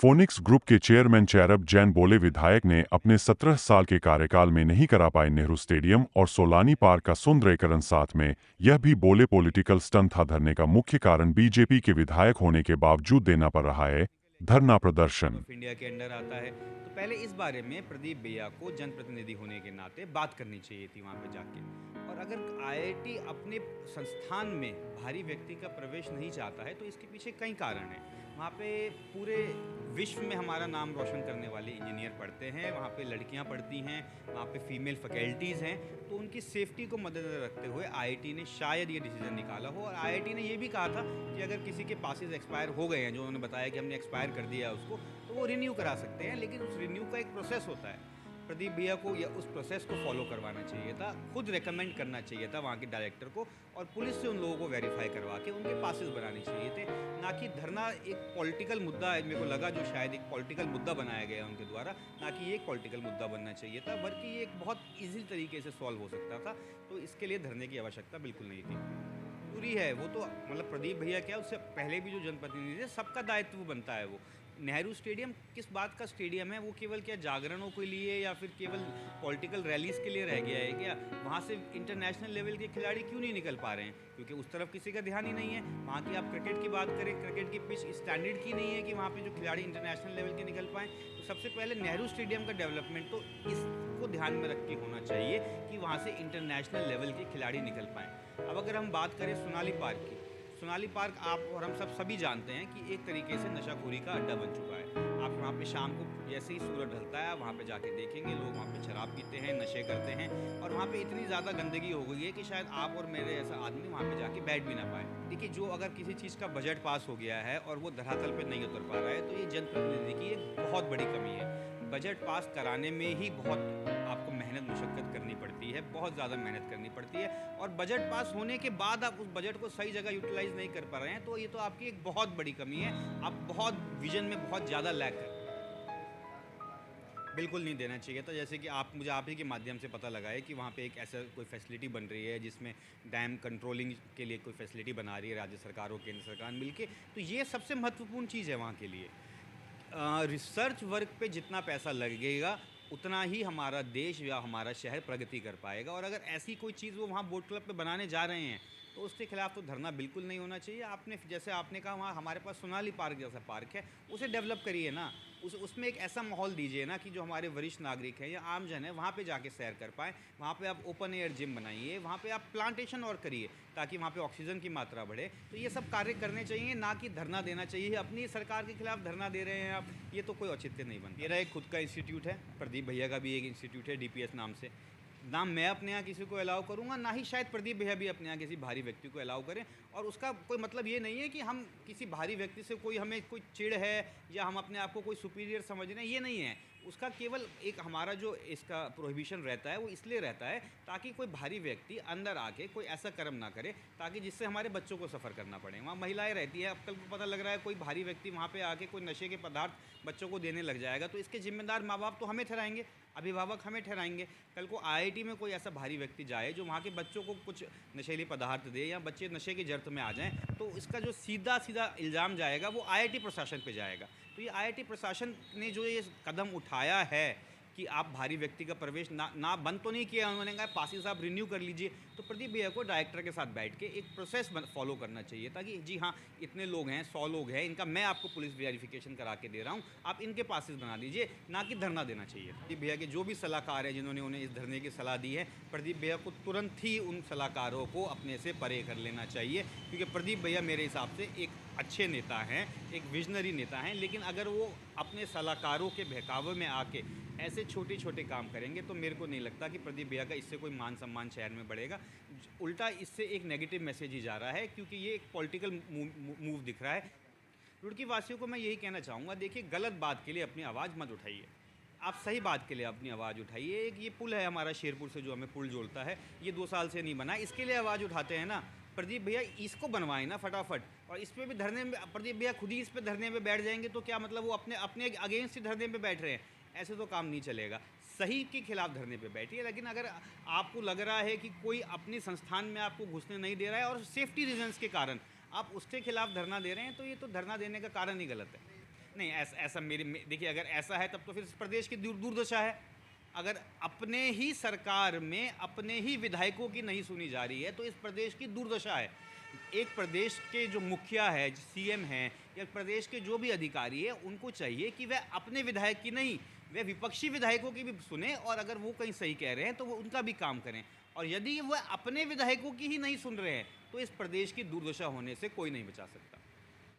Phoenix group के chairman चैरब Jain बोले विधायक ने अपने 17 साल के कार्यकाल में नहीं करा पाए नेहरू स्टेडियम और सोलानी पार्क का सुंदरीकरण। साथ में यह भी बोले पॉलिटिकल स्टंट था। धरने का मुख्य कारण बीजेपी के विधायक होने के बावजूद देना पड़ रहा है धरना प्रदर्शन। ऑफ इंडिया के अंडर आता है, तो पहले इस बारे में प्रदीप भैया को जनप्रतिनिधि होने के नाते बात करनी चाहिए थी वहाँ पे जाके। और अगर आईआईटी अपने संस्थान में भारी व्यक्ति का प्रवेश नहीं चाहता है तो इसके पीछे कई कारण हैं। वहाँ पे पूरे विश्व में हमारा नाम रोशन करने वाले इंजीनियर पढ़ते हैं, वहाँ पे लड़कियाँ पढ़ती हैं, वहाँ पे फीमेल फैकल्टीज़ हैं, तो उनकी सेफ्टी को मद्देनजर रखते हुए आईआईटी ने शायद ये डिसीजन निकाला हो। और आईआईटी ने ये भी कहा था कि अगर किसी के पासेस एक्सपायर हो गए हैं, जो उन्होंने बताया कि हमने एक्सपायर कर दिया है उसको, तो वो रिन्यू करा सकते हैं, लेकिन उस रिन्यू का एक प्रोसेस होता है। प्रदीप भैया को या उस प्रोसेस को फॉलो करवाना चाहिए था, खुद रेकमेंड करना चाहिए था वहाँ के डायरेक्टर को, और पुलिस से उन लोगों को वेरीफाई करवा के उनके पासेस बनाने चाहिए थे। ना कि धरना एक पॉलिटिकल मुद्दा है, मेरे को लगा जो शायद एक पॉलिटिकल मुद्दा बनाया गया उनके द्वारा, ना कि ये एक पॉलिटिकल मुद्दा बनना चाहिए था, बल्कि ये एक बहुत ईजी तरीके से सॉल्व हो सकता था। तो इसके लिए धरने की आवश्यकता बिल्कुल नहीं थी। पूरी है वो तो, मतलब प्रदीप भैया क्या, उससे पहले भी जो जनप्रतिनिधि थे सबका दायित्व बनता है। वो नेहरू स्टेडियम किस बात का स्टेडियम है? वो केवल क्या जागरणों के लिए या फिर केवल पॉलिटिकल रैलीज के लिए रह गया है क्या? वहाँ से इंटरनेशनल लेवल के खिलाड़ी क्यों नहीं निकल पा रहे हैं? क्योंकि उस तरफ किसी का ध्यान ही नहीं है। वहाँ की आप क्रिकेट की बात करें, क्रिकेट की पिच स्टैंडर्ड की नहीं है कि वहाँ पे जो खिलाड़ी इंटरनेशनल लेवल के निकल पाएँ। तो सबसे पहले नेहरू स्टेडियम का डेवलपमेंट तो इसको ध्यान में रख के होना चाहिए कि वहाँ से इंटरनेशनल लेवल के खिलाड़ी निकल पाएँ। अब अगर हम बात करें सोनाली पार्क की, सोनाली पार्क आप और हम सभी जानते हैं कि एक तरीके से नशाखोरी का अड्डा बन चुका है। आप वहाँ पे शाम को जैसे ही सूरज ढलता है, वहाँ पे जाके देखेंगे लोग वहाँ पे शराब पीते हैं, नशे करते हैं, और वहाँ पे इतनी ज़्यादा गंदगी हो गई है कि शायद आप और मेरे जैसा आदमी वहाँ पे जाके बैठ भी ना पाए। देखिए, जो अगर किसी चीज़ का बजट पास हो गया है और वो धरातल पे नहीं उतर पा रहा है, तो ये जनप्रतिनिधि की एक बहुत बड़ी कमी है। बजट पास कराने में ही बहुत आपको मेहनत मुशक्क़त करनी पड़ती है, बहुत ज़्यादा मेहनत करनी पड़ती है, और बजट पास होने के बाद आप उस बजट को सही जगह यूटिलाइज़ नहीं कर पा रहे हैं, तो ये तो आपकी एक बहुत बड़ी कमी है। आप बहुत विजन में बहुत ज़्यादा लैक है। बिल्कुल नहीं देना चाहिए था। जैसे कि मुझे आप ही के माध्यम से पता लगा है कि वहाँ पे एक ऐसा कोई फैसिलिटी बन रही है जिसमें डैम कंट्रोलिंग के लिए कोई फैसिलिटी बना रही है राज्य सरकार और केंद्र सरकार मिलके। तो ये सबसे महत्वपूर्ण चीज़ है वहाँ के लिए। रिसर्च वर्क पे जितना पैसा लगेगा उतना ही हमारा देश या हमारा शहर प्रगति कर पाएगा। और अगर ऐसी कोई चीज़ वो वहाँ बोट क्लब पे बनाने जा रहे हैं तो उसके खिलाफ तो धरना बिल्कुल नहीं होना चाहिए। जैसे आपने कहा, वहाँ हमारे पास सोनाली पार्क जैसा पार्क है, उसे डेवलप करिए ना। उसमें एक ऐसा माहौल दीजिए ना कि जो हमारे वरिष्ठ नागरिक हैं या आम जन है वहाँ पे जाके सैर कर पाएँ। वहाँ पे आप ओपन एयर जिम बनाइए, वहाँ पे आप प्लांटेशन और करिए ताकि वहाँ पे ऑक्सीजन की मात्रा बढ़े। तो ये सब कार्य करने चाहिए, ना कि धरना देना चाहिए। अपनी सरकार के खिलाफ धरना दे रहे हैं आप, ये तो कोई औचित्य नहीं बनता। मेरा एक खुद का इंस्टीट्यूट है, प्रदीप भैया का भी एक इंस्टीट्यूट है डीपीएस नाम से। ना मैं अपने यहाँ किसी को अलाउ करूँगा, ना ही शायद प्रदीप भैया भी अपने यहाँ किसी भारी व्यक्ति को अलाउ करें। और उसका कोई मतलब ये नहीं है कि हम किसी भारी व्यक्ति से हमें कोई चिढ़ है या हम अपने आप को कोई सुपीरियर समझ रहे हैं, ये नहीं है। उसका केवल एक हमारा जो इसका प्रोहिबिशन रहता है वो इसलिए रहता है ताकि कोई भारी व्यक्ति अंदर आके कोई ऐसा कर्म ना करे ताकि जिससे हमारे बच्चों को सफ़र करना पड़े। वहाँ महिलाएं रहती हैं, अब कल को पता लग रहा है कोई भारी व्यक्ति वहाँ पे आके कोई नशे के पदार्थ बच्चों को देने लग जाएगा, तो इसके जिम्मेदार माँ बाप तो हमें ठहराएंगे, अभिभावक हमें ठहराएंगे। कल को आईआईटी में कोई ऐसा भारी व्यक्ति जाए जो वहाँ के बच्चों को कुछ नशीले पदार्थ दे या बच्चे नशे की जर्त में आ जाएं, तो इसका जो सीधा सीधा इल्ज़ाम जाएगा वो आईआईटी प्रशासन पे जाएगा। तो ये आईआईटी प्रशासन ने जो ये कदम उठाया है कि आप भारी व्यक्ति का प्रवेश ना बंद तो नहीं किया, उन्होंने कहा पासिस आप रिन्यू कर लीजिए। तो प्रदीप भैया को डायरेक्टर के साथ बैठ के एक प्रोसेस फॉलो करना चाहिए था कि जी हाँ, इतने लोग हैं, 100 लोग हैं, इनका मैं आपको पुलिस वेरिफिकेशन करा के दे रहा हूँ, आप इनके पासिस बना दीजिए, ना कि धरना देना चाहिए। प्रदीप भैया के जो भी सलाहकार हैं जिन्होंने उन्हें इस धरने की सलाह दी है, प्रदीप भैया को तुरंत ही उन सलाहकारों को अपने से परे कर लेना चाहिए, क्योंकि प्रदीप भैया मेरे हिसाब से एक अच्छे नेता हैं, एक विजनरी नेता हैं। लेकिन अगर वो अपने सलाहकारों के बहकावे में आके ऐसे छोटे छोटे काम करेंगे तो मेरे को नहीं लगता कि प्रदीप भैया का इससे कोई मान सम्मान शहर में बढ़ेगा। उल्टा इससे एक नेगेटिव मैसेज ही जा रहा है, क्योंकि ये एक पॉलिटिकल मूव दिख रहा है। रुड़की वासियों को मैं यही कहना चाहूँगा, देखिए, गलत बात के लिए अपनी आवाज़ मत उठाइए, आप सही बात के लिए अपनी आवाज़ उठाइए। एक ये पुल है हमारा शेरपुर से जो हमें पुल जोड़ता है, ये 2 साल से नहीं बना, इसके लिए आवाज़ उठाते हैं ना। प्रदीप भैया इसको बनवाएं ना फटाफट। और इस पर भी धरने में प्रदीप भैया खुद ही इस पर धरने में बैठ जाएंगे तो क्या मतलब, वो अपने अपने अगेंस्ट ही धरने में बैठ रहे हैं? ऐसे तो काम नहीं चलेगा। सही के खिलाफ धरने पे बैठिए, लेकिन अगर आपको लग रहा है कि कोई अपने संस्थान में आपको घुसने नहीं दे रहा है और सेफ्टी रीजंस के कारण आप उसके खिलाफ धरना दे रहे हैं, तो ये तो धरना देने का कारण ही गलत है। नहीं, ऐसा ऐसा देखिए, अगर ऐसा है तब तो फिर इस प्रदेश की दुर्दशा है। अगर अपने ही सरकार में अपने ही विधायकों की नहीं सुनी जा रही है तो इस प्रदेश की दुर्दशा है। एक प्रदेश के जो मुखिया है, जो सीएम हैं, या प्रदेश के जो भी अधिकारी है, उनको चाहिए कि वह अपने विधायक की नहीं, वह विपक्षी विधायकों की भी सुने, और अगर वो कहीं सही कह रहे हैं तो वो उनका भी काम करें। और यदि वह अपने विधायकों की ही नहीं सुन रहे हैं तो इस प्रदेश की दुर्दशा होने से कोई नहीं बचा सकता।